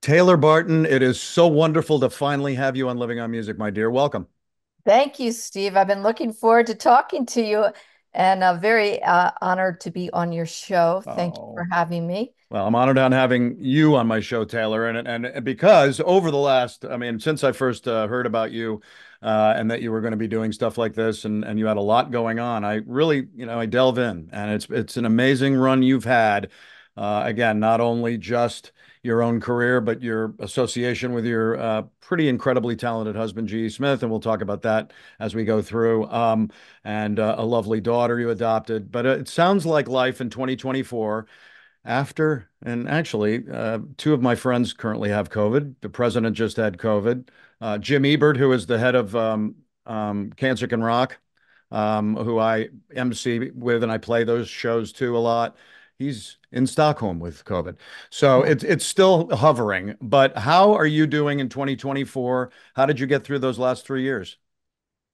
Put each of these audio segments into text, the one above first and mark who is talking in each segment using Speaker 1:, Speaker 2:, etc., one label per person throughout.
Speaker 1: Taylor Barton, it is so wonderful to finally have you on Living on Music, my dear. Welcome.
Speaker 2: Thank you, Steve. I've been looking forward to talking to you and very honored to be on your show. Thank you for
Speaker 1: Oh,
Speaker 2: having me.
Speaker 1: well, I'm honored on having you on my show, Taylor, and because over the last, I mean, since I first heard about you and that you were going to be doing stuff like this, and you had a lot going on, I really, I delve in, and it's an amazing run you've had. Again, not only just your own career, but your association with your pretty incredibly talented husband, G.E. Smith, and we'll talk about that as we go through. And a lovely daughter you adopted. But it sounds like life in 2024 after, and actually, two of my friends currently have COVID. The president just had COVID. Jim Ebert, who is the head of Cancer Can Rock, who I MC with, and I play those shows too a lot. He's in Stockholm with COVID. So
Speaker 2: Oh.
Speaker 1: it's still hovering. But how are you doing in 2024? How did you get through those last 3 years?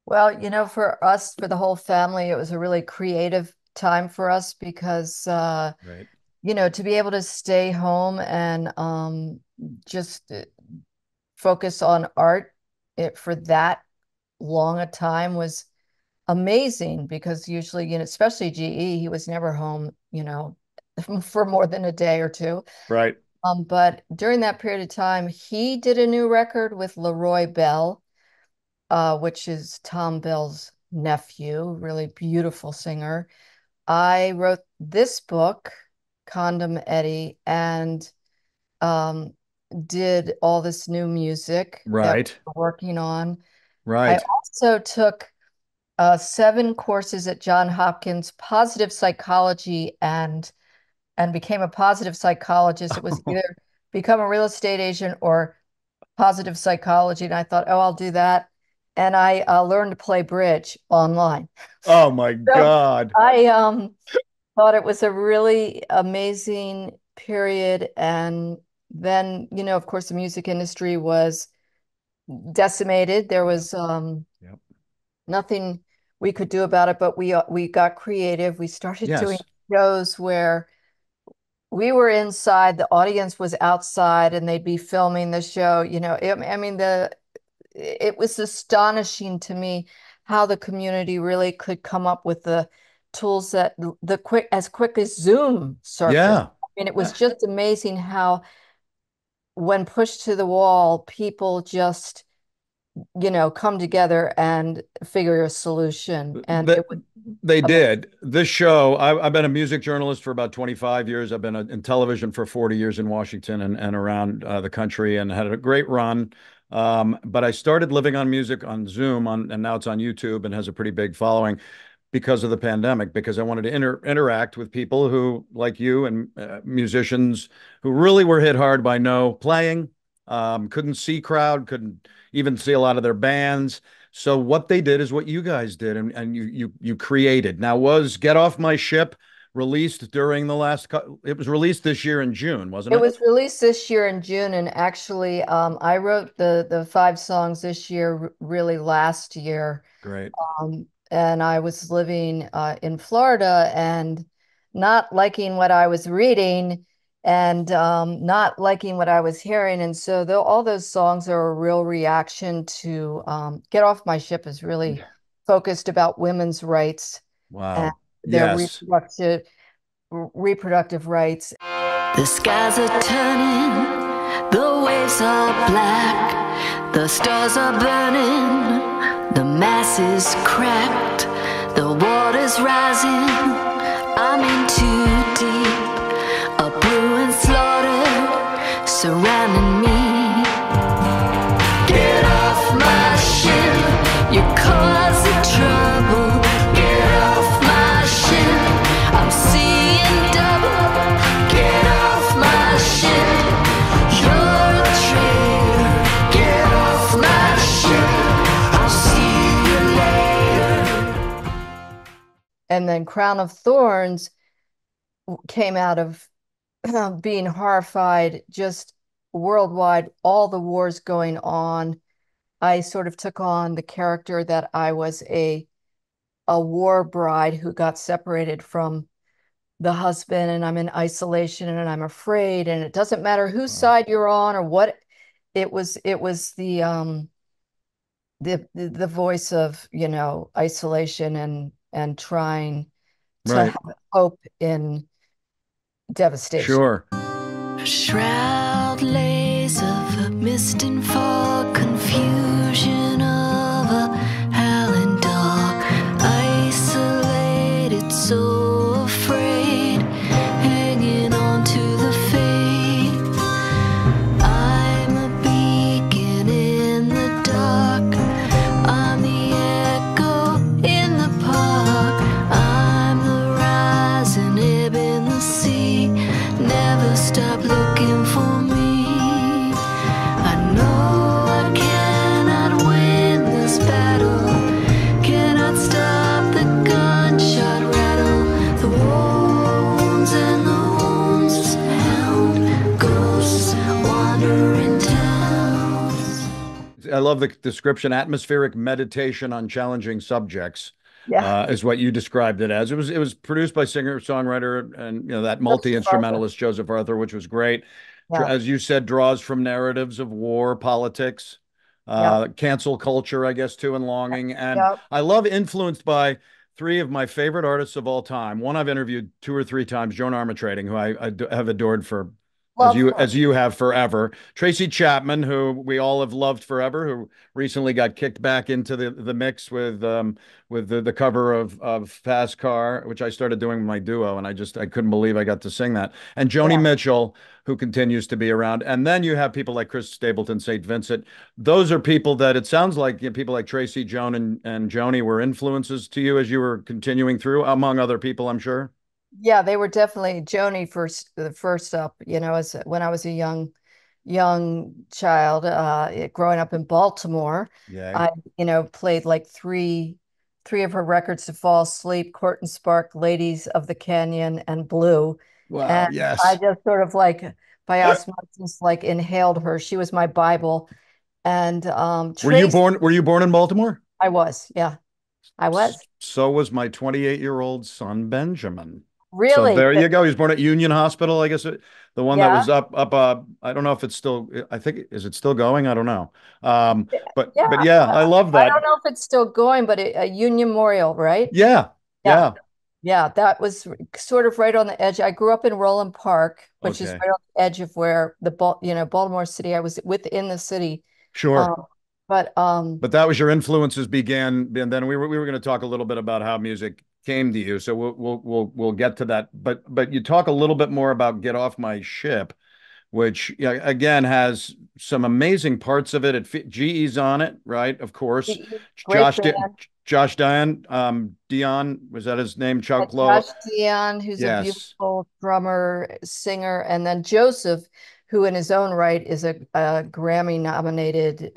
Speaker 2: Well, for us, for the whole family, it was a really creative time for us because,
Speaker 1: Right.
Speaker 2: to be able to stay home and just focus on art for that long a time was amazing because usually, especially GE, he was never home, for more than a day or two.
Speaker 1: Right.
Speaker 2: But during that period of time, he did a new record with Leroy Bell, which is Tom Bell's nephew, really beautiful singer. I wrote this book, Condom Eddie, and um, did all this new music that
Speaker 1: Right.
Speaker 2: we're working on. I
Speaker 1: Right.
Speaker 2: also took 7 courses at Johns Hopkins, positive psychology, and became a positive psychologist. It was either become a real estate agent or positive psychology. And I thought, oh, I'll do that. And I learned to play bridge online.
Speaker 1: Oh my
Speaker 2: So
Speaker 1: God.
Speaker 2: I thought it was a really amazing period. And then, of course, the music industry was decimated. There
Speaker 1: Yep.
Speaker 2: was
Speaker 1: Yep.
Speaker 2: nothing we could do about it, but we got creative. We started doing
Speaker 1: Yes.
Speaker 2: shows where we were inside, the audience was outside, and they'd be filming the show. I mean, it was astonishing to me how the community really could come up with the tools that as quick as Zoom surfaced.
Speaker 1: Yeah.
Speaker 2: I mean, it was just amazing how, when pushed to the wall, people just, come together and figure a solution. And
Speaker 1: That
Speaker 2: it was
Speaker 1: they
Speaker 2: amazing.
Speaker 1: did. This show, I've been a music journalist for about 25 years. I've been in television for 40 years in Washington and around the country and had a great run. But I started living on music on Zoom and now it's on YouTube and has a pretty big following because of the pandemic, because I wanted to interact with people who, like you and musicians who really were hit hard by no playing, couldn't see crowd, couldn't even see a lot of their bands. So what they did is what you guys did, and you created. Now, was Get Off My Ship released during the last? It was released this year in June, wasn't
Speaker 2: It
Speaker 1: it?
Speaker 2: was released this year in June, and actually, I wrote the 5 songs this year, really last year.
Speaker 1: Great.
Speaker 2: And I was living in Florida and not liking what I was reading and not liking what I was hearing. And so all those songs are a real reaction to Get Off My Ship is really focused about women's rights and
Speaker 1: Wow.
Speaker 2: their
Speaker 1: Yes.
Speaker 2: reproductive rights.
Speaker 3: The skies are turning, the waves are black, the stars are burning, the mass is cracked, the water's rising, I'm in too deep, a brewing slaughter surrounding me. Get off my ship, you're causing trouble. Get off my ship, I'm seeing double. Get off my ship, you're a traitor. Get off my ship, I'll see you later.
Speaker 2: And then Crown of Thorns came out of being horrified, just worldwide, all the wars going on. I sort of took on the character that I was a war bride who got separated from the husband, and I'm in isolation and I'm afraid, and it doesn't matter whose
Speaker 1: Wow.
Speaker 2: side you're on or what. It was the voice of, isolation and trying to
Speaker 1: Right.
Speaker 2: have hope in devastation.
Speaker 1: Sure.
Speaker 3: A shroud lays of mist and fog, confusion of a howling dog, isolated, so afraid, hanging on to the fate. I'm a beacon in the dark, I'm the echo in the park, I'm the rising ebb in the sea. Never stop looking for me. I know I cannot win this battle, cannot stop the gunshot rattle, the wounds and the wounds hound, ghosts wandering towns.
Speaker 1: I love the description, atmospheric meditation on challenging subjects.
Speaker 2: Yeah,
Speaker 1: Is what you described it as. It was produced by singer-songwriter and that
Speaker 2: Joseph Arthur.
Speaker 1: multi-instrumentalist Joseph Arthur, which was great.
Speaker 2: Yeah,
Speaker 1: As you said, draws from narratives of war, politics,
Speaker 2: yeah,
Speaker 1: cancel culture, I guess, too, and longing. And
Speaker 2: yeah.
Speaker 1: I love influenced by three of my favorite artists of all time. One I've interviewed two or three times, Joan Armatrading, who I have adored for as
Speaker 2: Love
Speaker 1: you
Speaker 2: her.
Speaker 1: as you have forever. Tracy Chapman, who we all have loved forever, who recently got kicked back into the mix with the cover of Fast Car, which I started doing with my duo, and I couldn't believe I got to sing that. And Joni
Speaker 2: Yeah.
Speaker 1: Mitchell, who continues to be around. And then you have people like Chris Stapleton, St. Vincent. Those are people that it sounds like people like Tracy, Joan, and Joni were influences to you as you were continuing through, among other people, I'm sure.
Speaker 2: Yeah, they were definitely Joni first, the first up, as when I was a young child, growing up in Baltimore.
Speaker 1: Yay.
Speaker 2: I, played like three of her records to fall asleep, Court and Spark, Ladies of the Canyon, and Blue.
Speaker 1: Wow.
Speaker 2: And I
Speaker 1: Yes.
Speaker 2: just sort of like by osmosis, like inhaled her. She was my Bible. And Trace,
Speaker 1: Were you born in Baltimore?
Speaker 2: I was, yeah, I was.
Speaker 1: So was my 28-year-old son, Benjamin. So
Speaker 2: Really?
Speaker 1: there you go. He was born at Union Hospital, I guess the one that
Speaker 2: Yeah.
Speaker 1: was up. I don't know if it's still. I think is it still going? I don't know.
Speaker 2: Yeah,
Speaker 1: But yeah, I love
Speaker 2: I
Speaker 1: that.
Speaker 2: don't know if it's still going, but a Union Memorial, right?
Speaker 1: Yeah,
Speaker 2: Yeah,
Speaker 1: yeah.
Speaker 2: yeah, that was sort of right on the edge. I grew up in Roland Park, which is
Speaker 1: Okay,
Speaker 2: right on the edge of where Baltimore City. I was within the city,
Speaker 1: sure.
Speaker 2: um, but
Speaker 1: But that was your influences began, and then we were going to talk a little bit about how music came to you. So we'll get to that. But you talk a little bit more about "Get Off My Ship," which yeah, again has some amazing parts of it. GE's on it, right? Of course.
Speaker 2: great
Speaker 1: Josh
Speaker 2: band.
Speaker 1: Josh Dion, was that his name? Chuck
Speaker 2: Josh
Speaker 1: Low.
Speaker 2: Dion, who's a
Speaker 1: Yes.
Speaker 2: beautiful drummer, singer, and then Joseph, who in his own right is a Grammy nominated,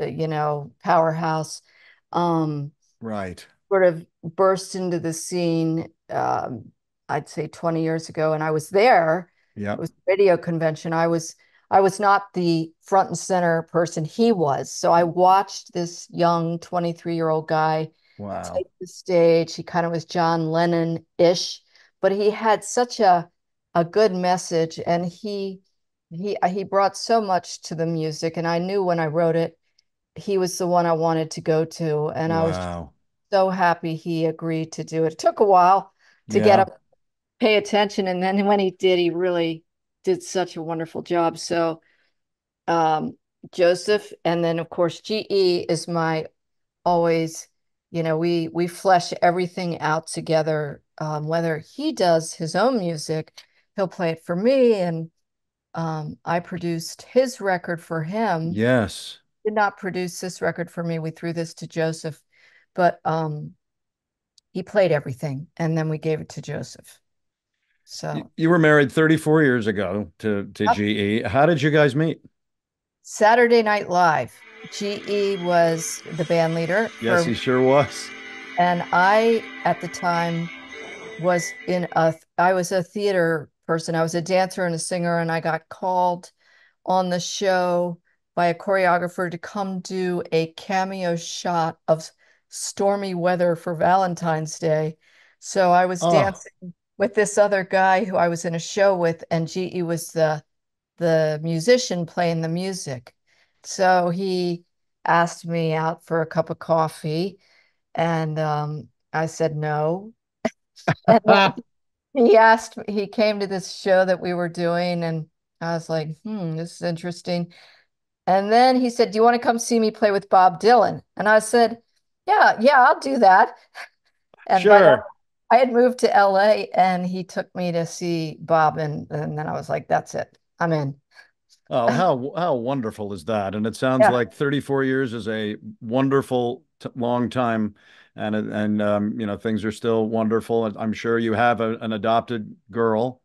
Speaker 2: powerhouse. Um,
Speaker 1: Right.
Speaker 2: sort of burst into the scene, I'd say 20 years ago, and I was there. It
Speaker 1: Yep.
Speaker 2: was a radio convention. I was not the front and center person he was. So I watched this young 23-year-old guy
Speaker 1: Wow.
Speaker 2: take the stage. He kind of was John Lennon-ish, but he had such a good message, and he brought so much to the music. And I knew when I wrote it, he was the one I wanted to go to, and I was
Speaker 1: Wow.
Speaker 2: so happy he agreed to do it. It took a while to get
Speaker 1: Yeah.
Speaker 2: him to pay attention, and then when he did, he really did such a wonderful job. So, um, Joseph, and then of course GE is my always, we flesh everything out together. Whether he does his own music, he'll play it for me, and I produced his record for him.
Speaker 1: Yes.
Speaker 2: Did not produce this record for me. We threw this to Joseph, but he played everything, and then we gave it to Joseph. So,
Speaker 1: You were married 34 years ago to
Speaker 2: yep.
Speaker 1: GE. How did you guys meet?
Speaker 2: Saturday Night Live. GE was the band leader
Speaker 1: Yes, he sure was.
Speaker 2: and I, at the time, I was a theater person. I was a dancer and a singer, and I got called on the show by a choreographer to come do a cameo shot of stormy weather for Valentine's Day. So I was
Speaker 1: Oh,
Speaker 2: dancing with this other guy who I was in a show with, and GE was the musician playing the music. So he asked me out for a cup of coffee, and I said no. And he came to this show that we were doing, and I was like, this is interesting. And then he said, "Do you want to come see me play with Bob Dylan?" And I said, "Yeah, yeah, I'll do that." And by that,
Speaker 1: sure.
Speaker 2: I had moved to LA, and he took me to see Bob, and then I was like, "That's it, I'm in."
Speaker 1: Oh, how wonderful is that? And it sounds
Speaker 2: Yeah,
Speaker 1: like 34 years is a wonderful long time, and things are still wonderful. And I'm sure you have an adopted girl,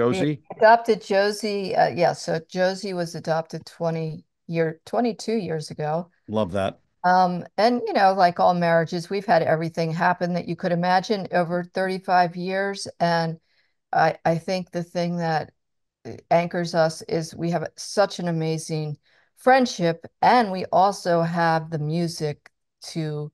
Speaker 2: we
Speaker 1: Josie.
Speaker 2: adopted Josie. Yeah, so Josie was adopted 22 years ago.
Speaker 1: Love that.
Speaker 2: And like all marriages, we've had everything happen that you could imagine over 35 years. And I think the thing that anchors us is we have such an amazing friendship, and we also have the music to,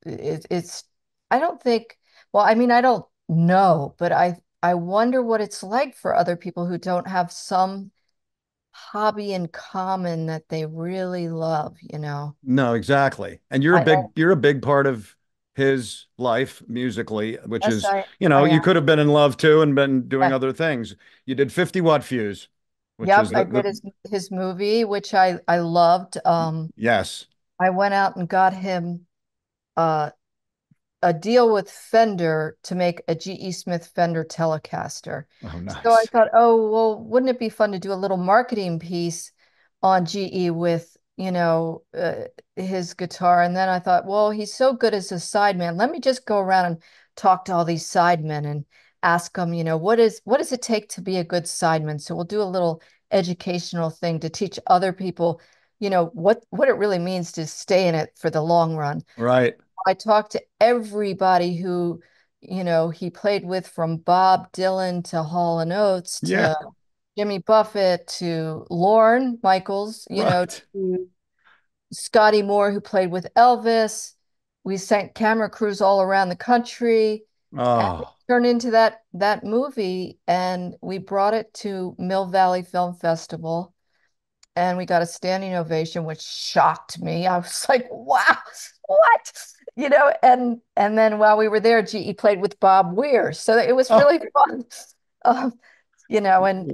Speaker 2: it's, I don't think, well, I mean, I don't know, but I wonder what it's like for other people who don't have some hobby in common that they really love.
Speaker 1: No, exactly. And
Speaker 2: I
Speaker 1: you're a big part of his life musically, which
Speaker 2: yes,
Speaker 1: is,
Speaker 2: I
Speaker 1: you
Speaker 2: am.
Speaker 1: could have been in love too and been doing
Speaker 2: Yeah.
Speaker 1: other things. You did 50 Watt Fuse, which
Speaker 2: Yep,
Speaker 1: is
Speaker 2: I
Speaker 1: the
Speaker 2: did his movie, which I loved.
Speaker 1: yes.
Speaker 2: I went out and got him uh a deal with Fender to make a G.E. Smith Fender Telecaster.
Speaker 1: Oh,
Speaker 2: So I
Speaker 1: nice.
Speaker 2: thought, oh, well, wouldn't it be fun to do a little marketing piece on GE with, his guitar? And then I thought, well, he's so good as a sideman. Let me just go around and talk to all these sidemen and ask them, what does it take to be a good sideman? So we'll do a little educational thing to teach other people, what it really means to stay in it for the long run.
Speaker 1: Right.
Speaker 2: I talked to everybody who, he played with, from Bob Dylan to Hall and Oates
Speaker 1: Yeah.
Speaker 2: to Jimmy Buffett to Lorne Michaels,
Speaker 1: Right.
Speaker 2: to Scotty Moore, who played with Elvis. We sent camera crews all around the country, and it
Speaker 1: Oh,
Speaker 2: turned into that movie, and we brought it to Mill Valley Film Festival, and we got a standing ovation, which shocked me. I was like, wow, what? And then while we were there, GE played with Bob Weir. So it was
Speaker 1: oh,
Speaker 2: really fun. Um,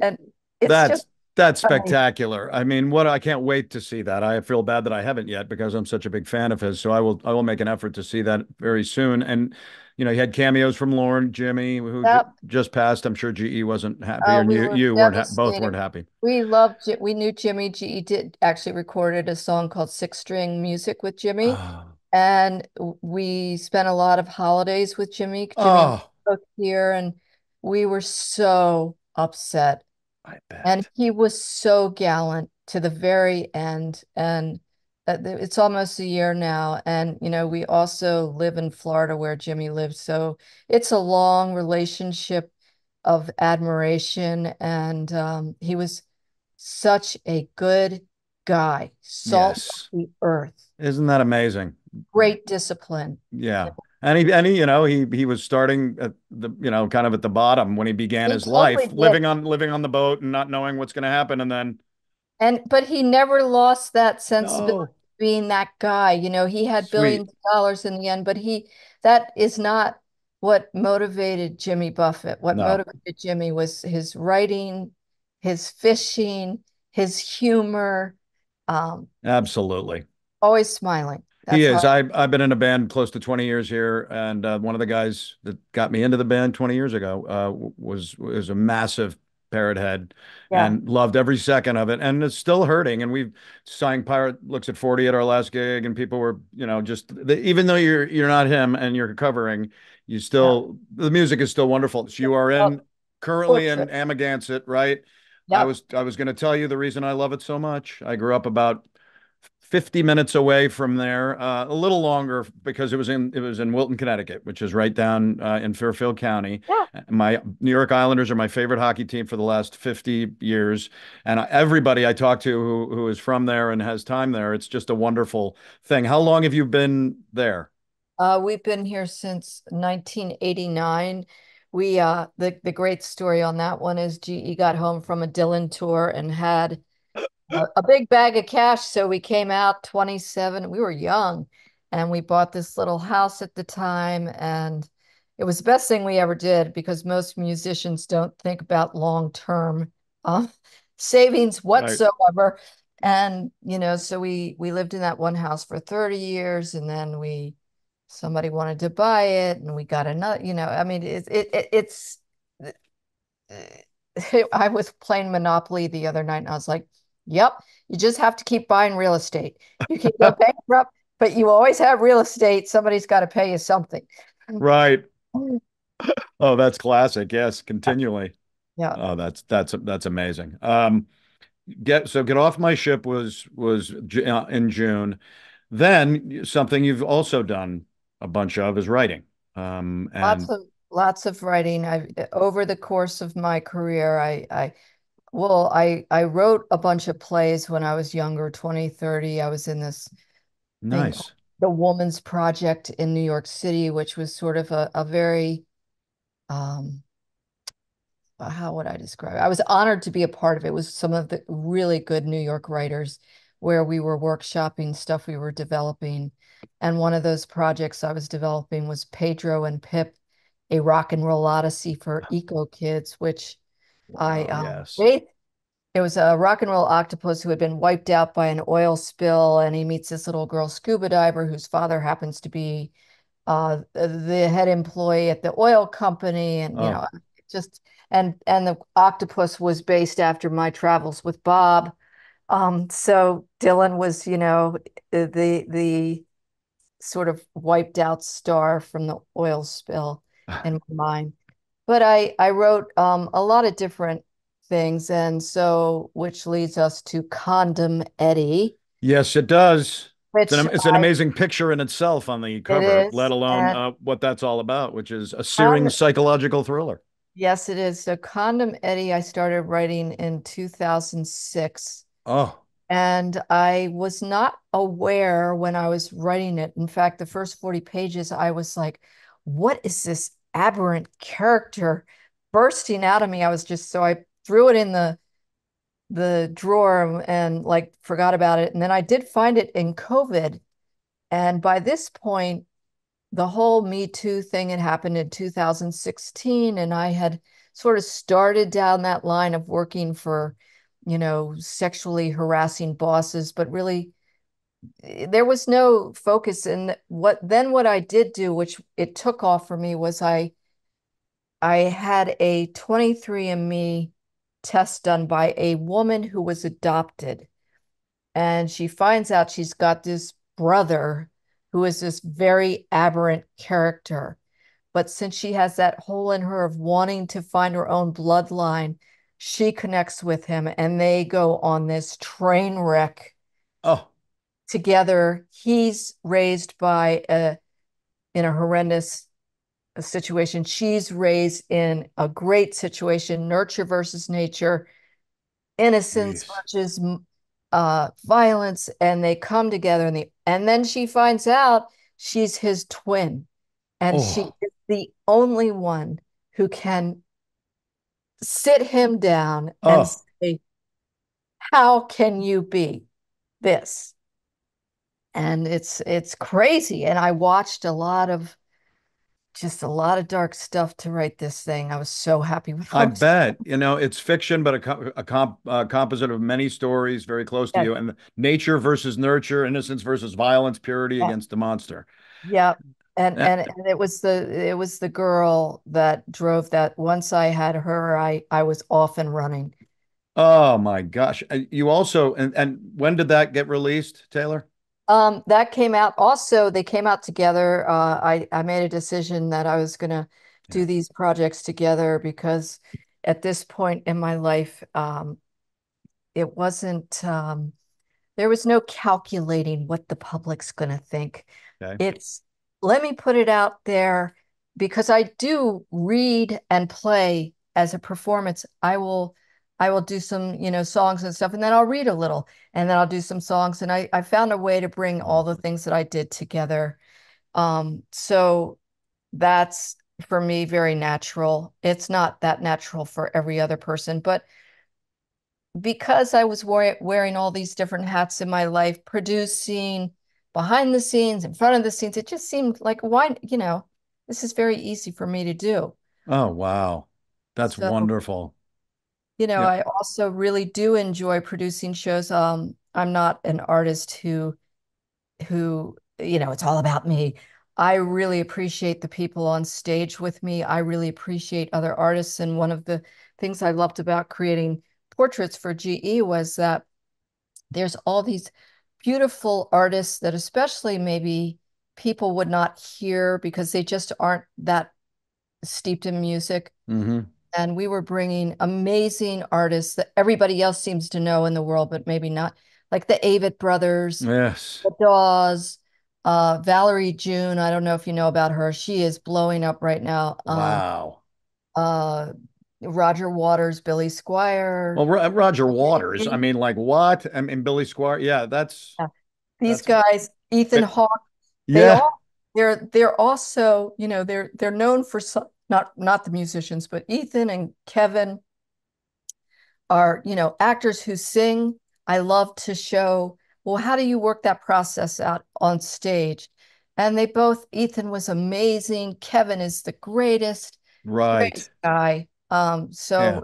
Speaker 2: and it's just
Speaker 1: that's that's
Speaker 2: amazing.
Speaker 1: spectacular. I mean, what I can't wait to see that. I feel bad that I haven't yet because I'm such a big fan of his. So I will make an effort to see that very soon. And he had cameos from Lorne, Jimmy, who
Speaker 2: Yep.
Speaker 1: just passed. I'm sure GE wasn't happy, and
Speaker 2: We were
Speaker 1: you weren't both
Speaker 2: devastated.
Speaker 1: weren't happy.
Speaker 2: We knew Jimmy. GE did actually recorded a song called Six String Music with Jimmy.
Speaker 1: Oh,
Speaker 2: And we spent a lot of holidays with Jimmy. Jimmy was
Speaker 1: oh,
Speaker 2: both here, and we were so upset.
Speaker 1: I
Speaker 2: And
Speaker 1: bet.
Speaker 2: he was so gallant to the very end. And it's almost a year now. And, we also live in Florida where Jimmy lives. So it's a long relationship of admiration. And he was such a good guy, salt of
Speaker 1: Yes.
Speaker 2: the earth,
Speaker 1: Isn't that amazing?
Speaker 2: great discipline.
Speaker 1: Yeah. And he was starting at the, kind of at the bottom when he began
Speaker 2: He
Speaker 1: his
Speaker 2: totally
Speaker 1: life,
Speaker 2: did.
Speaker 1: living on the boat and not knowing what's going to happen. And then,
Speaker 2: But he never lost that sensibility
Speaker 1: no,
Speaker 2: of being that guy. He had
Speaker 1: sweet.
Speaker 2: billions of dollars in the end, but that is not what motivated Jimmy Buffett. What
Speaker 1: No,
Speaker 2: motivated Jimmy was his writing, his fishing, his humor, um,
Speaker 1: absolutely.
Speaker 2: always smiling.
Speaker 1: He
Speaker 2: That's how
Speaker 1: is. I've been in a band close to 20 years here, and one of the guys that got me into the band 20 years ago was a massive parrot head
Speaker 2: yeah,
Speaker 1: and loved every second of it, and it's still hurting. And we sang "Pirate Looks at 40" at our last gig, and people were, even though you're not him and you're covering,
Speaker 2: yeah.
Speaker 1: the music is still wonderful. So you are
Speaker 2: Oh,
Speaker 1: in currently in
Speaker 2: portrait.
Speaker 1: Amagansett, right? I
Speaker 2: Yep.
Speaker 1: was I was going to tell you the reason I love it so much. I grew up about 50 minutes away from there, a little longer because it was in Wilton, Connecticut, which is right down in Fairfield County.
Speaker 2: Yeah.
Speaker 1: My New York Islanders are my favorite hockey team for the last 50 years, and everybody I talk to who is from there and has time there, it's just a wonderful thing. How long have you been there?
Speaker 2: We've been here since 1989. The great story on that one is GE got home from a Dylan tour and had a big bag of cash. So we came out 27. We were young and we bought this little house at the time. And it was the best thing we ever did because most musicians don't think about long-term uh, savings
Speaker 1: Right.
Speaker 2: whatsoever. And, so we lived in that one house for 30 years and then somebody wanted to buy it and we got another, I mean, I was playing Monopoly the other night and I was like, yep, you just have to keep buying real estate. You can go bankrupt, but you always have real estate. Somebody's got to pay you something.
Speaker 1: Right. Oh, that's classic. Yes, continually.
Speaker 2: Yeah.
Speaker 1: Oh, that's amazing. Get off my ship was in June. Then something you've also done a bunch of is writing.
Speaker 2: Lots
Speaker 1: And
Speaker 2: of lots of writing. I over the course of my career, I wrote a bunch of plays when I was younger, 20, 30. I was in this thing called
Speaker 1: nice.
Speaker 2: the Woman's Project in New York City, which was sort of a very um how would I describe it? I was honored to be a part of it. It was some of the really good New York writers where we were workshopping stuff we were developing. And one of those projects I was developing was Pedro and Pip, a rock and roll odyssey for eco kids, which I
Speaker 1: Wow, yes.
Speaker 2: it was a rock and roll octopus who had been wiped out by an oil spill, and he meets this little girl scuba diver whose father happens to be the head employee at the oil company, and
Speaker 1: Oh,
Speaker 2: just and the octopus was based after my travels with Bob. So Dylan was, the sort of wiped out star from the oil spill in my mind. But I wrote a lot of different things, and so which leads us to Condom Eddie,
Speaker 1: yes, it does.
Speaker 2: which
Speaker 1: It's an amazing picture in itself on the
Speaker 2: it
Speaker 1: cover, let
Speaker 2: is.
Speaker 1: alone
Speaker 2: And
Speaker 1: what that's all about, which is a searing
Speaker 2: Con
Speaker 1: psychological thriller.
Speaker 2: yes, it is. So Condom Eddie, I started writing in 2006.
Speaker 1: Oh,
Speaker 2: And I was not aware when I was writing it. In fact, the first 40 pages, I was like, what is this aberrant character bursting out of me? I threw it in the drawer and like forgot about it. And then I did find it in COVID. And by this point, the whole Me Too thing had happened in 2016, and I had sort of started down that line of working for, sexually harassing bosses, but really there was no focus. And what I did do, which it took off for me, was I had a 23andMe test done by a woman who was adopted, and she finds out she's got this brother who is this very aberrant character. But since she has that hole in her of wanting to find her own bloodline, she connects with him and they go on this train wreck
Speaker 1: oh,
Speaker 2: together. He's raised in a horrendous situation. She's raised in a great situation, nurture versus nature, innocence
Speaker 1: jeez.
Speaker 2: versus violence, and they come together. And then she finds out she's his twin, and she
Speaker 1: Oh,
Speaker 2: is the only one who can sit him down and
Speaker 1: oh.
Speaker 2: say, "How can you be this?" And it's crazy. And I watched a lot of dark stuff to write this thing. I was so happy with
Speaker 1: I
Speaker 2: how it
Speaker 1: bet. It's fiction, but a composite of many stories very close to
Speaker 2: was.
Speaker 1: you, and nature versus nurture, innocence versus violence, purity
Speaker 2: Yeah.
Speaker 1: against the monster.
Speaker 2: Yeah. And,
Speaker 1: Eh,
Speaker 2: and and it was the girl that drove that. Once I had her, I was off and running.
Speaker 1: Oh my gosh. You also, and when did that get released, Taylor?
Speaker 2: That came out also, they came out together. I made a decision that I was gonna do
Speaker 1: Yeah.
Speaker 2: these projects together because at this point in my life, it wasn't there was no calculating what the public's going to think.
Speaker 1: Okay.
Speaker 2: It's let me put it out there because I do read and play as a performance. I will do some, songs and stuff, and then I'll read a little, and then I'll do some songs. And I found a way to bring all the things that I did together. So that's for me very natural. It's not that natural for every other person, but because I was wearing all these different hats in my life, producing behind the scenes, in front of the scenes, it just seemed like why, this is very easy for me to do.
Speaker 1: Oh, wow. That's
Speaker 2: So,
Speaker 1: wonderful. Yeah.
Speaker 2: I also really do enjoy producing shows. I'm not an artist who, it's all about me. I really appreciate the people on stage with me. I really appreciate other artists. And one of the things I loved about creating portraits for GE was that there's all these beautiful artists that especially maybe people would not hear because they just aren't that steeped in music.
Speaker 1: Hmm.
Speaker 2: And we were bringing amazing artists that everybody else seems to know in the world, but maybe not, like the Avett Brothers,
Speaker 1: Yes.
Speaker 2: the Dawes, Valerie June. I don't know if you know about her. She is blowing up right now.
Speaker 1: Wow.
Speaker 2: Uh, Roger Waters, Billy Squire.
Speaker 1: Well, Roger Waters. I mean, like what? I mean, Billy Squire. Yeah,
Speaker 2: Yeah. These
Speaker 1: that's
Speaker 2: guys, Ethan Hawke, they
Speaker 1: yeah,
Speaker 2: all they're also, they're known for some, not the musicians, but Ethan and Kevin are, actors who sing. I love to show, well, how do you work that process out on stage? And they both, Ethan was amazing. Kevin is the
Speaker 1: right.
Speaker 2: greatest guy.
Speaker 1: Yeah.
Speaker 2: So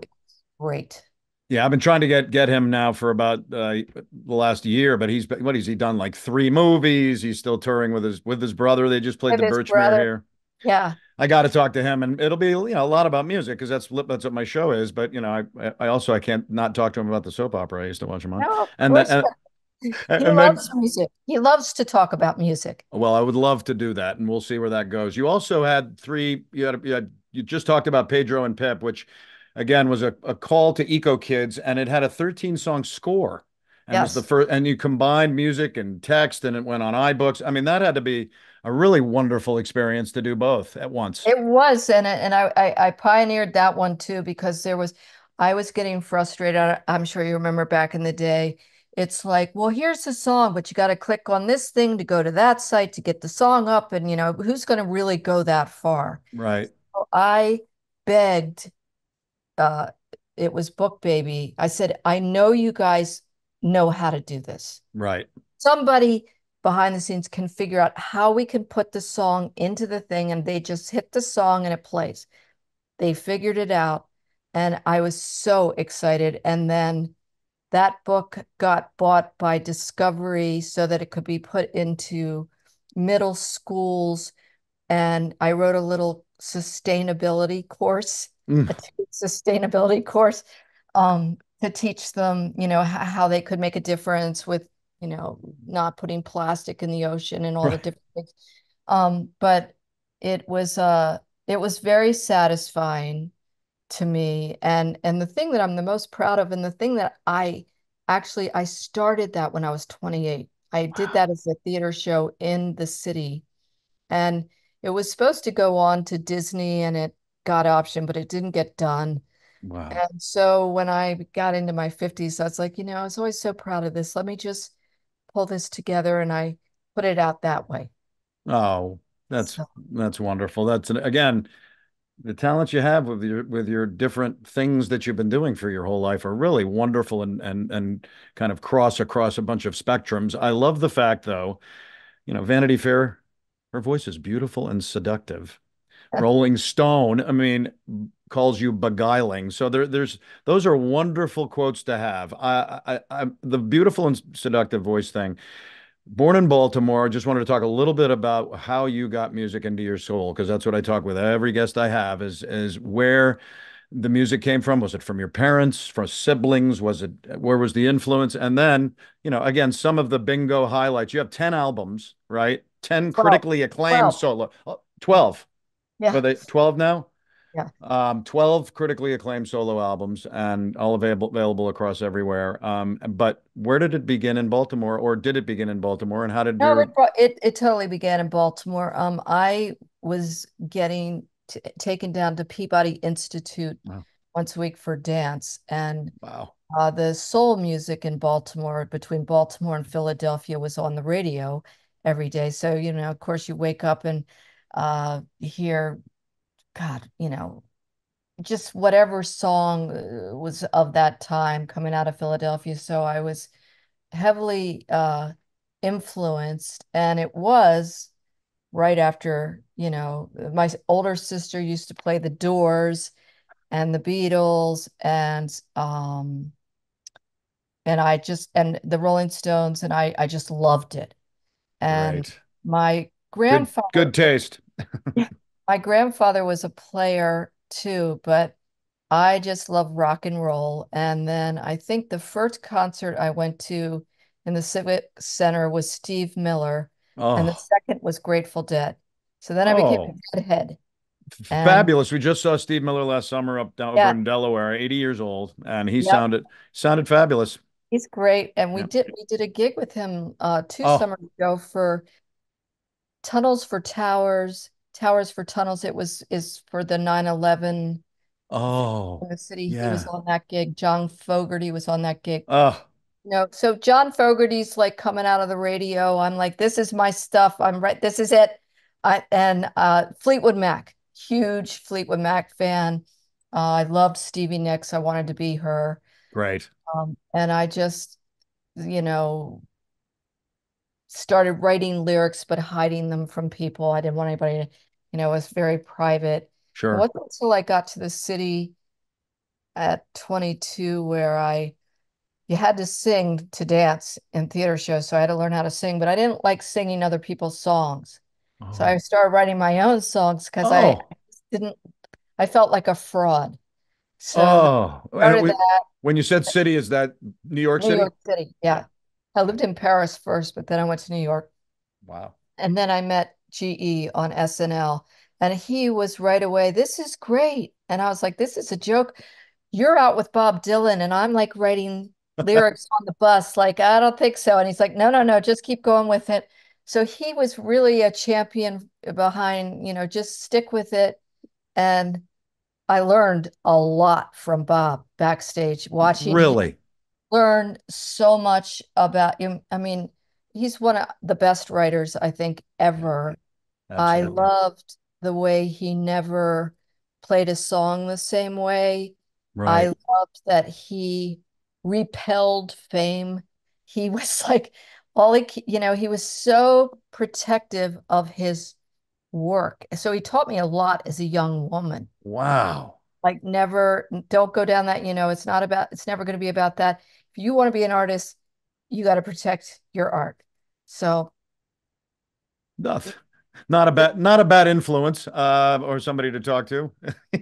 Speaker 2: great.
Speaker 1: Yeah, I've been trying to get him now for about the last year, but what has he done? Like three movies. He's still touring with his brother. They just played
Speaker 2: With
Speaker 1: the
Speaker 2: his
Speaker 1: Birchmere
Speaker 2: brother.
Speaker 1: here.
Speaker 2: Yeah.
Speaker 1: I got to talk to him, and it'll be a lot about music because that's what my show is. But I also I can't not talk to him about the soap opera I used to watch him on,
Speaker 2: No, of
Speaker 1: and
Speaker 2: course. He
Speaker 1: and maybe
Speaker 2: loves music. He loves to talk about music.
Speaker 1: well, I would love to do that, and we'll see where that goes. You also had three. You just talked about Pedro and Pip, which again was a call to eco kids, and it had a 13 song score, and was the
Speaker 2: Yes.
Speaker 1: first. And you combined music and text, and it went on iBooks. I mean, that had to be a really wonderful experience to do both at once.
Speaker 2: It was, and I pioneered that one too because I was getting frustrated. I'm sure you remember back in the day. It's like, well, here's the song, but you got to click on this thing to go to that site to get the song up, and who's going to really go that far?
Speaker 1: Right,
Speaker 2: So I begged. Uh, it was Book Baby. I said, I know you guys know how to do this.
Speaker 1: right,
Speaker 2: Somebody behind the scenes can figure out how we can put the song into the thing, and they just hit the song and it plays. They figured it out, and I was so excited. And then that book got bought by Discovery so that it could be put into middle schools. And I wrote a little sustainability course,
Speaker 1: mm,
Speaker 2: a sustainability course, to teach them, how they could make a difference with, not putting plastic in the ocean and all the
Speaker 1: right,
Speaker 2: different things. But it was very satisfying to me. And the thing that I'm the most proud of, and the thing that I started that when I was 28. I did that as a theater show in the city. And it was supposed to go on to Disney and it got optioned, but it didn't get done.
Speaker 1: wow.
Speaker 2: And so when I got into my 50s, I was like, I was always so proud of this. Let me just pull this together. And I put it out that way.
Speaker 1: Oh, that's
Speaker 2: So
Speaker 1: that's wonderful. Again, the talents you have with your different things that you've been doing for your whole life are really wonderful and kind of cross across a bunch of spectrums. I love the fact though, Vanity Fair, her voice is beautiful and seductive. Rolling Stone, I mean, calls you beguiling. So there's those are wonderful quotes to have. The beautiful and seductive voice thing. Born in Baltimore, just wanted to talk a little bit about how you got music into your soul, because that's what I talk with every guest I have is where the music came from. Was it from your parents, from siblings? Where was the influence? And then, again, some of the bingo highlights. You have 10 albums, right? 10
Speaker 2: 12,
Speaker 1: critically acclaimed
Speaker 2: 12.
Speaker 1: solo. 12. Are
Speaker 2: Yeah.
Speaker 1: they 12 now?
Speaker 2: Yeah.
Speaker 1: 12 critically acclaimed solo albums and all available across everywhere. But where did it begin in Baltimore, or did it begin in Baltimore? And how did
Speaker 2: No,
Speaker 1: your
Speaker 2: it totally began in Baltimore. I was getting t taken down to Peabody Institute
Speaker 1: wow,
Speaker 2: once a week for dance, and
Speaker 1: wow,
Speaker 2: the soul music in Baltimore, between Baltimore and Philadelphia, was on the radio every day. So, of course, you wake up and hear, God, just whatever song was of that time coming out of Philadelphia. So I was heavily influenced, and it was right after, my older sister used to play the Doors and the Beatles, and and the Rolling Stones, and I just loved it. And
Speaker 1: great,
Speaker 2: my
Speaker 1: good
Speaker 2: grandfather,
Speaker 1: taste.
Speaker 2: my grandfather was a player too, but I just love rock and roll. And then I think the first concert I went to in the Civic Center was Steve Miller, and the
Speaker 1: Oh,
Speaker 2: second was Grateful Dead. So then I became
Speaker 1: oh,
Speaker 2: a Deadhead. And
Speaker 1: fabulous. We just saw Steve Miller last summer up down over
Speaker 2: yeah,
Speaker 1: in Delaware, 80 years old, and he
Speaker 2: yep,
Speaker 1: sounded fabulous.
Speaker 2: he's great. And we
Speaker 1: Yep.
Speaker 2: did a gig with him two
Speaker 1: Oh,
Speaker 2: summers ago for Tunnels for Towers, Towers for Tunnels. It was is for the 9/11
Speaker 1: oh,
Speaker 2: in the city. He was
Speaker 1: yeah.
Speaker 2: on that gig. John Fogerty was on that gig.
Speaker 1: Oh,
Speaker 2: No, so John Fogerty's like coming out of the radio. I'm like, this is my stuff. I'm right. This is it. And Fleetwood Mac, huge Fleetwood Mac fan. I loved Stevie Nicks. I wanted to be her.
Speaker 1: great.
Speaker 2: And I just, you know, started writing lyrics, but hiding them from people. I didn't want anybody to, it was very private. It
Speaker 1: Sure.
Speaker 2: wasn't until I got to the city at 22 where you had to sing to dance in theater shows. So I had to learn how to sing, but I didn't like singing other people's songs. So I
Speaker 1: Oh,
Speaker 2: started writing my own songs because I
Speaker 1: oh,
Speaker 2: didn't, I felt like a fraud. So
Speaker 1: oh. And
Speaker 2: started that
Speaker 1: when you said city, is that New York
Speaker 2: New
Speaker 1: City?
Speaker 2: York City.
Speaker 1: Yeah.
Speaker 2: Yeah. I lived in Paris first, but then I went to New York.
Speaker 1: Wow.
Speaker 2: And then I met GE on SNL, and he was right away, this is great. And I was like, this is a joke. You're out with Bob Dylan, and I'm like writing lyrics on the bus. Like, I don't think so. And he's like, no, no, no, just keep going with it. So he was really a champion behind, just stick with it. And I learned a lot from Bob backstage, watching him
Speaker 1: Really?
Speaker 2: learn so much about him. I mean, he's one of the best writers I think
Speaker 1: Yeah,
Speaker 2: ever. I
Speaker 1: absolutely.
Speaker 2: loved the way he never played a song the same way. I
Speaker 1: Right.
Speaker 2: loved that he repelled fame. He was like all he was so protective of his work. So he taught me a lot as a young woman.
Speaker 1: Wow.
Speaker 2: Like never, don't go down that, it's never going to be about that. If you want to be an artist, you got to protect your art. So
Speaker 1: Nothing. Not a bad influence, or somebody to talk to.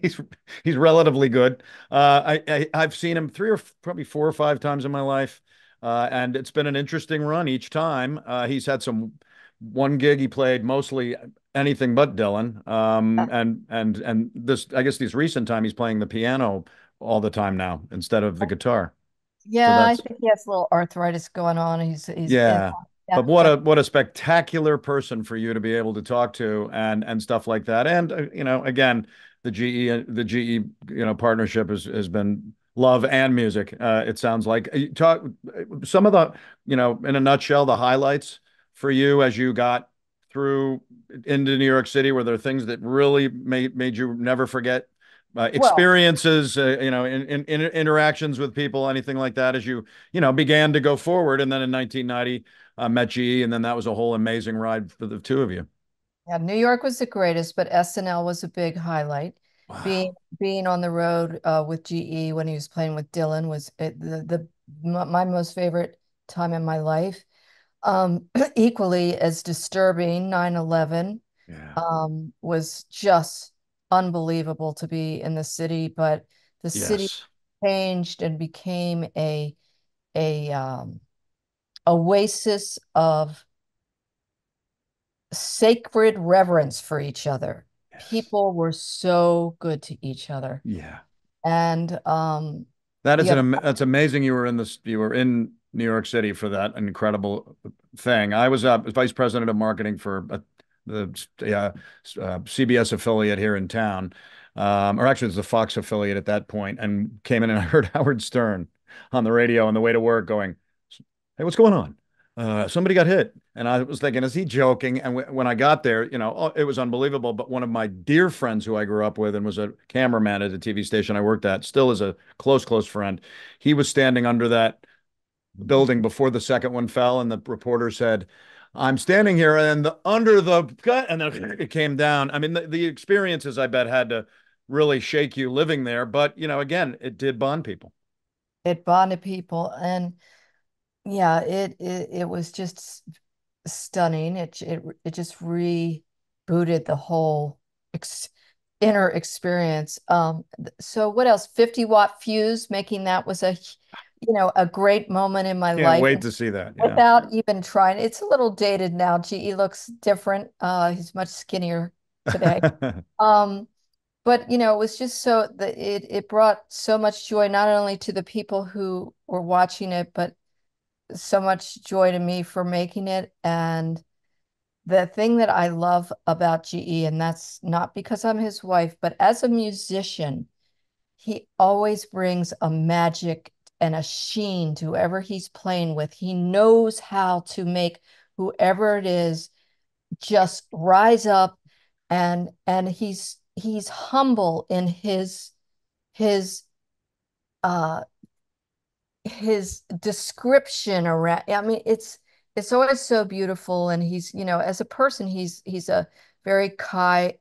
Speaker 1: He's he's relatively good. I've seen him three or probably four or five times in my life, and it's been an interesting run each time. He's had some one gig he played mostly anything but Dylan, and this I guess this recent time he's playing the piano all the time now instead of the guitar. So
Speaker 2: yeah, I
Speaker 1: that's
Speaker 2: think he has a little arthritis going on. He's in
Speaker 1: yeah.
Speaker 2: yeah,
Speaker 1: But
Speaker 2: yeah.
Speaker 1: what a spectacular person for you to be able to talk to and stuff like that. And again, the GE partnership has been love and music. It sounds like you talk some of the, in a nutshell, the highlights for you as you got through into New York City. Were there things that really made you never forget
Speaker 2: Well,
Speaker 1: experiences, in interactions with people, anything like that as you began to go forward. And then in 1990, met GE, and then that was a whole amazing ride for the two of you.
Speaker 2: yeah, New York was the greatest, but SNL was a big highlight.
Speaker 1: Wow.
Speaker 2: Being on the road with GE when he was playing with Dylan was my most favorite time in my life. Equally as disturbing, 9/11
Speaker 1: Yeah.
Speaker 2: was just unbelievable to be in the city, but the city
Speaker 1: Yes.
Speaker 2: changed and became a oasis of sacred reverence for each other.
Speaker 1: Yes.
Speaker 2: people were so good to each other.
Speaker 1: Yeah.
Speaker 2: And
Speaker 1: That is
Speaker 2: yeah,
Speaker 1: that's amazing. You were in New York City for that incredible thing. I was vice president of marketing for the CBS affiliate here in town, or actually it was the Fox affiliate at that point, and came in and I heard Howard Stern on the radio on the way to work going, "Hey, what's going on? Somebody got hit." And I was thinking, is he joking? And when I got there, it was unbelievable. But one of my dear friends who I grew up with and was a cameraman at a TV station I worked at, still is a close friend. He was standing under that building before the second one fell, and the reporter said, "I'm standing here, and under the cut," and then it came down. I mean, the experiences I bet had to really shake you living there. But again, it did bond people.
Speaker 2: it bonded people. And yeah, it was just stunning. It just rebooted the whole ex inner experience. So what else? 50-watt fuse, making that was a great moment in my
Speaker 1: Can't
Speaker 2: life
Speaker 1: wait to see that. Yeah.
Speaker 2: without even trying. It's a little dated now. GE looks different. He's much skinnier today. Um, but it was just so that it brought so much joy not only to the people who were watching it, but so much joy to me for making it. And the thing that I love about GE, and that's not because I'm his wife, but as a musician, he always brings a magic and a sheen to whoever he's playing with. He knows how to make whoever it is just rise up, and he's humble in his uh his description around. I mean, it's always so beautiful. And he's, as a person, he's a very kind,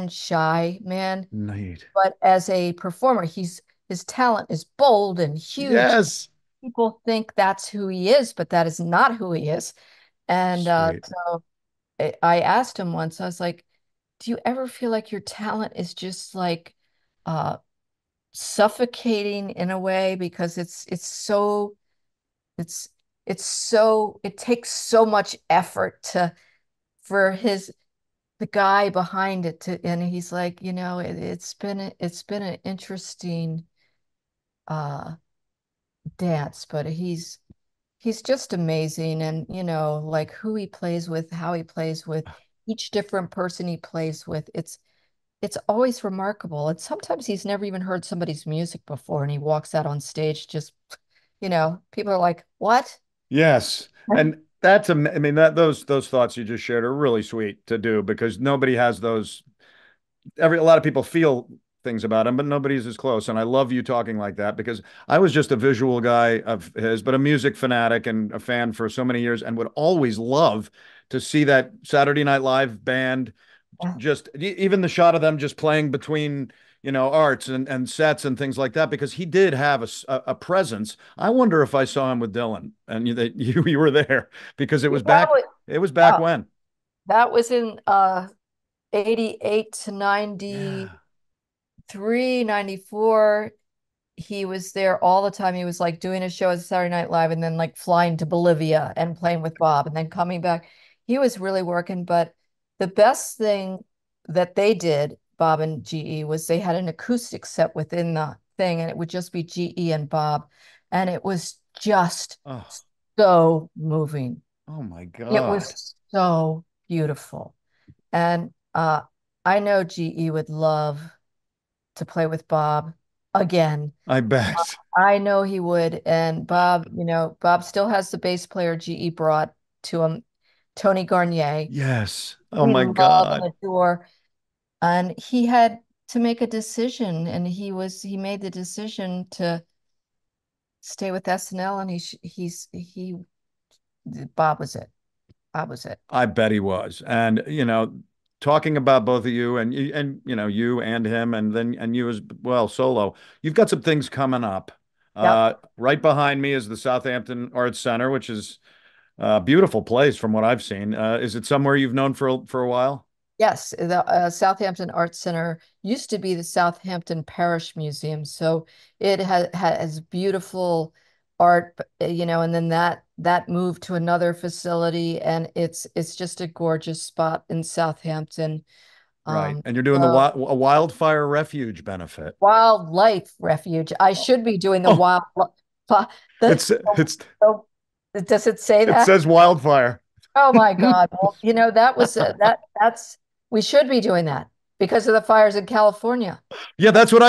Speaker 2: shy man.
Speaker 1: Neat.
Speaker 2: But as a performer, his talent is bold and huge.
Speaker 1: Yes.
Speaker 2: People think that's who he is, but that is not who he is. And
Speaker 1: Sweet.
Speaker 2: so I asked him once, I was like, do you ever feel like your talent is just like uh suffocating in a way, because it's it takes so much effort to for his the guy behind it to, and he's like, it's been an interesting uh dance, but he's just amazing. And like who he plays with, how he plays with each different person he plays with, it's always remarkable. And sometimes he's never even heard somebody's music before, and he walks out on stage just, people are like, what?
Speaker 1: Yes. And I mean, those thoughts you just shared are really sweet to do because nobody has those. A lot of people feel things about him, but nobody's as close. And I love you talking like that because I was just a visual guy of his, but a music fanatic and a fan for so many years and would always love to see that Saturday Night Live band, just even the shot of them just playing between arts and sets and things like that because he did have a presence. I wonder if I saw him with Dylan and that you were there because
Speaker 2: That was,
Speaker 1: it was back
Speaker 2: uh,
Speaker 1: when.
Speaker 2: that was in 88 to
Speaker 1: Yeah.
Speaker 2: 93, 94. He was there all the time. He was like doing a show at Saturday Night Live and then like flying to Bolivia and playing with Bob and then coming back. He was really working. But the best thing that they did, Bob and GE, was they had an acoustic set within the thing, and it would just be GE and Bob. And it was just
Speaker 1: Oh,
Speaker 2: so moving.
Speaker 1: oh my
Speaker 2: It
Speaker 1: God.
Speaker 2: was so beautiful. And I know GE would love to play with Bob again.
Speaker 1: I bet.
Speaker 2: I know he would. And Bob, Bob still has the bass player GE brought to him, Tony Garnier.
Speaker 1: Yes. Oh
Speaker 2: We
Speaker 1: my
Speaker 2: love and
Speaker 1: God.
Speaker 2: adore. And he had to make a decision, and he made the decision to stay with SNL, and Bob was it. Bob was it.
Speaker 1: I bet he was. And talking about both of you and you and him and you as well solo. You've got some things coming up.
Speaker 2: Yep.
Speaker 1: Right behind me is the Southampton Arts Center, which is a beautiful place from what I've seen. Is it somewhere you've known for a while?
Speaker 2: Yes, the Southampton Arts Center used to be the Southampton Parish Museum, so it has beautiful art, and then that moved to another facility, and it's just a gorgeous spot in Southampton.
Speaker 1: Right. And you're doing the
Speaker 2: So
Speaker 1: a wildfire refuge benefit.
Speaker 2: wildlife refuge. I should be doing the
Speaker 1: Oh,
Speaker 2: wild. The, the, does it say
Speaker 1: it
Speaker 2: that?
Speaker 1: says wildfire.
Speaker 2: Oh my God. Well, that was that's we should be doing that because of the fires in California.
Speaker 1: Yeah, that's what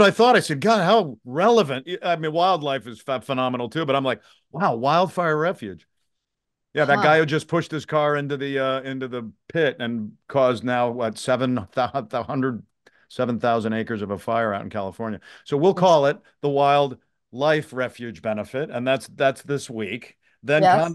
Speaker 1: I thought. I said, God, how relevant. I mean, wildlife is phenomenal too, but I'm like, wow, wildfire refuge. Yeah, that
Speaker 2: Huh.
Speaker 1: guy who just pushed his car into the pit and caused now what 7,000 acres of a fire out in California. So we'll
Speaker 2: It's
Speaker 1: call it the Wild Life Refuge Benefit, and that's this week. Then
Speaker 2: yes.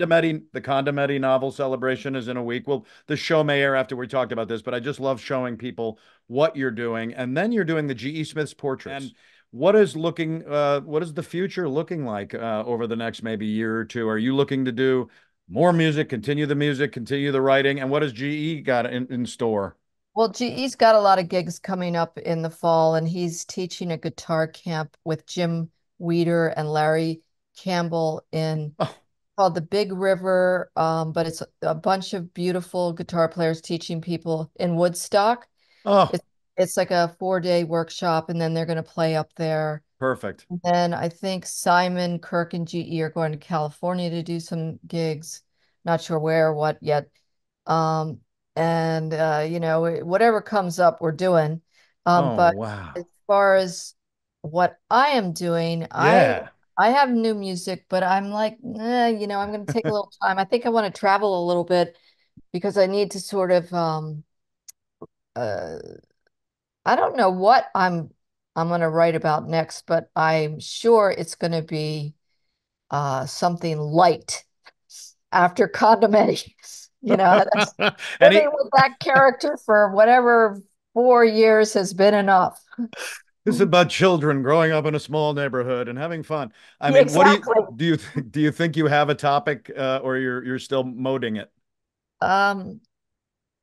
Speaker 1: The Condom Eddie novel celebration is in a week. Well, the show may air after we talked about this, but I just love showing people what you're doing, and then you're doing the G.E. Smith's portraits. And what is the future looking like over the next maybe year or two? Are you looking to do more music, continue the writing? And what has GE got in store?
Speaker 2: Well, GE's got a lot of gigs coming up in the fall, and he's teaching a guitar camp with Jim Weeder and Larry Campbell in
Speaker 1: Oh,
Speaker 2: called the Big River. But it's a bunch of beautiful guitar players teaching people in Woodstock.
Speaker 1: oh,
Speaker 2: It's like a 4-day workshop, and then they're going to play up there.
Speaker 1: perfect.
Speaker 2: And then I think Simon, Kirk, and GE are going to California to do some gigs. Not sure where or what yet. Um, and whatever comes up, we're doing.
Speaker 1: Oh,
Speaker 2: But
Speaker 1: wow.
Speaker 2: as far as what I am doing,
Speaker 1: Yeah.
Speaker 2: I have new music, but I'm like, I'm going to take a little time. I think I want to travel a little bit because I need to sort of uh I don't know what I'm going to write about next, but I'm sure it's going to be something light after Condom Eddie. That's
Speaker 1: Any
Speaker 2: living with that character for whatever 4 years has been enough.
Speaker 1: This is about children growing up in a small neighborhood and having fun. I
Speaker 2: Yeah,
Speaker 1: mean, what
Speaker 2: exactly.
Speaker 1: do you think you have a topic or you're still moding it?
Speaker 2: Um,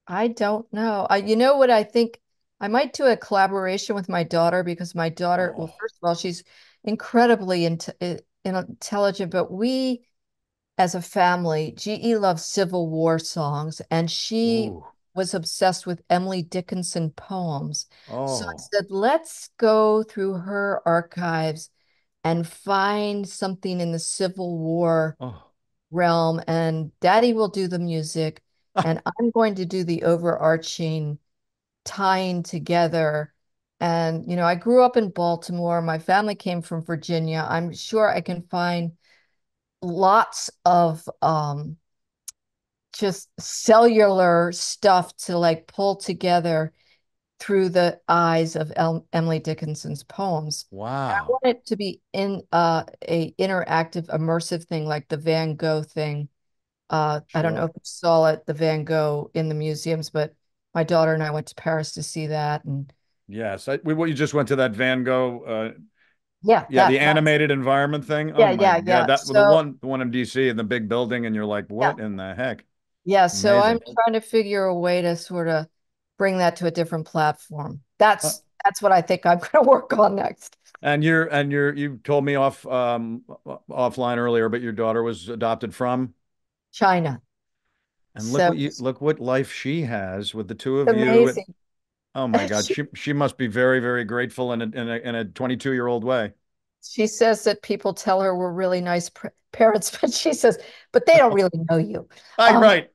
Speaker 2: I don't know. You know what I think? I might do a collaboration with my daughter because my daughter, well,
Speaker 1: Oh,
Speaker 2: first of all, she's incredibly intelligent, but we as a family, GE loves Civil War songs, and she
Speaker 1: ooh,
Speaker 2: was obsessed with Emily Dickinson poems. So I
Speaker 1: oh,
Speaker 2: said, let's go through her archives and find something in the Civil War
Speaker 1: oh.
Speaker 2: realm, and Daddy will do the music, and I'm going to do the overarching tying together. And, I grew up in Baltimore. My family came from Virginia. I'm sure I can find lots of just cellular stuff to like pull together through the eyes of Emily Dickinson's poems. And I
Speaker 1: Wow.
Speaker 2: want it to be in a interactive, immersive thing like the Van Gogh thing. I don't know
Speaker 1: Sure.
Speaker 2: if you saw it, the Van Gogh in the museums, but my daughter and I went to Paris to see that. And
Speaker 1: Yes. You just went to that Van Gogh
Speaker 2: yeah,
Speaker 1: yeah, the animated environment thing. Oh
Speaker 2: yeah,
Speaker 1: my
Speaker 2: yeah,
Speaker 1: God.
Speaker 2: yeah.
Speaker 1: That
Speaker 2: So
Speaker 1: the one in DC in the big building and you're like,
Speaker 2: yeah,
Speaker 1: what in the heck?
Speaker 2: yeah. So I'm
Speaker 1: Amazing.
Speaker 2: trying to figure a way to sort of bring that to a different platform.
Speaker 1: Uh,
Speaker 2: That's what I think I'm going to work on next.
Speaker 1: you told me offline earlier, but your daughter was adopted from,
Speaker 2: China.
Speaker 1: and
Speaker 2: So it's
Speaker 1: look what life she has with the two of you. And
Speaker 2: amazing.
Speaker 1: oh my God, she must be very, very grateful in a 22-year-old way.
Speaker 2: She says that people tell her we're really nice parents, but she says, but they don't really know you.
Speaker 1: I
Speaker 2: Um,
Speaker 1: right,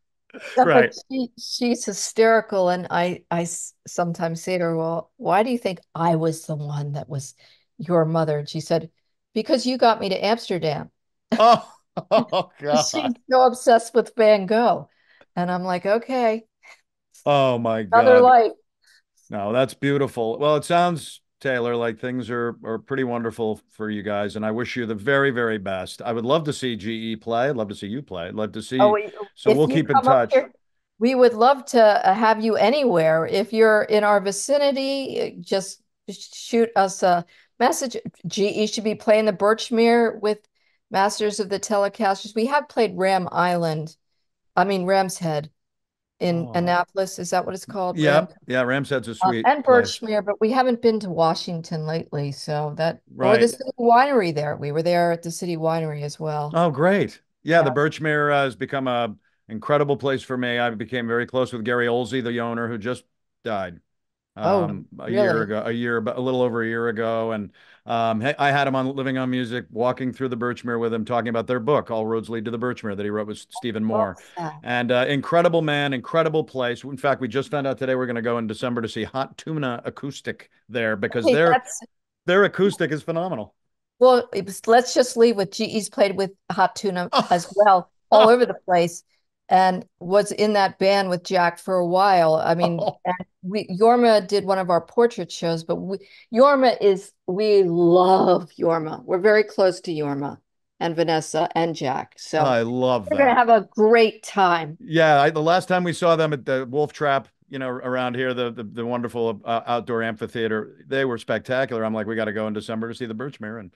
Speaker 2: but
Speaker 1: right.
Speaker 2: she's hysterical, and sometimes say to her, "Well, why do you think I was the one that was your mother?" And she said, "Because you got me to Amsterdam."
Speaker 1: Oh, oh
Speaker 2: She's
Speaker 1: God.
Speaker 2: so obsessed with Van Gogh, and I'm like, okay,
Speaker 1: Oh my
Speaker 2: another
Speaker 1: God.
Speaker 2: life.
Speaker 1: No, that's beautiful. Well, it sounds, Taylor, like things are pretty wonderful for you guys, and I wish you the very, very best. I would love to see GE play. I'd love to see you play. I'd love to
Speaker 2: Oh,
Speaker 1: see. So
Speaker 2: if
Speaker 1: we'll
Speaker 2: you
Speaker 1: keep in
Speaker 2: come up
Speaker 1: touch.
Speaker 2: here, we would love to have you anywhere. If you're in our vicinity, just shoot us a message. GE should be playing the Birchmere with Masters of the Telecasters. We have played Ram's Head in
Speaker 1: Oh,
Speaker 2: Annapolis. Is that what it's called?
Speaker 1: yeah, yeah. Ram's a sweet
Speaker 2: And
Speaker 1: place,
Speaker 2: Birchmere, but we haven't been to Washington lately. So or the
Speaker 1: right?
Speaker 2: city winery there. We were there at the city winery as well.
Speaker 1: Oh, great. Yeah, the
Speaker 2: Yeah.
Speaker 1: Birchmere has become a incredible place for me. I became very close with Gary Olsey, the owner, who just died
Speaker 2: Oh,
Speaker 1: a year
Speaker 2: really?
Speaker 1: ago, a little over a year ago. And I had him on Living on Music, walking through the Birchmere with him, talking about their book, All Roads Lead to the Birchmere, that he wrote with Stephen
Speaker 2: Love
Speaker 1: Moore.
Speaker 2: that.
Speaker 1: And incredible man, incredible place. In fact, we just found out today we're going to go in December to see Hot Tuna Acoustic there because
Speaker 2: Okay, that's
Speaker 1: their acoustic is phenomenal.
Speaker 2: well, let's just leave with GE's played with Hot Tuna as well, all over the place, and was in that band with Jack for a while. I mean,
Speaker 1: Oh,
Speaker 2: and Yorma did one of our portrait shows, but we love Yorma. We're very close to Yorma and Vanessa and Jack. So
Speaker 1: I love
Speaker 2: we're gonna
Speaker 1: that.
Speaker 2: have a great time.
Speaker 1: Yeah, the last time we saw them at the Wolf Trap, around here, the wonderful outdoor amphitheater, they were spectacular. I'm like, we got to go in December to see the Birchmere.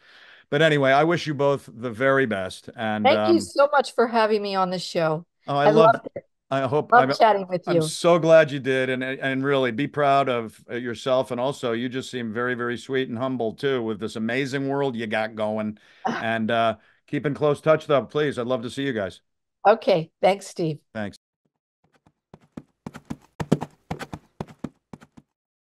Speaker 1: But anyway, I wish you both the very best. And
Speaker 2: Thank you so much for having me on the show.
Speaker 1: oh, I
Speaker 2: I
Speaker 1: love.
Speaker 2: loved it.
Speaker 1: I hope
Speaker 2: Love chatting with
Speaker 1: I'm
Speaker 2: you.
Speaker 1: so glad you did, and really be proud of yourself. And also, you just seem very, very sweet and humble too, with this amazing world you got going. And keep in close touch, though, please. I'd love to see you guys.
Speaker 2: Okay, thanks, Steve.
Speaker 1: Thanks.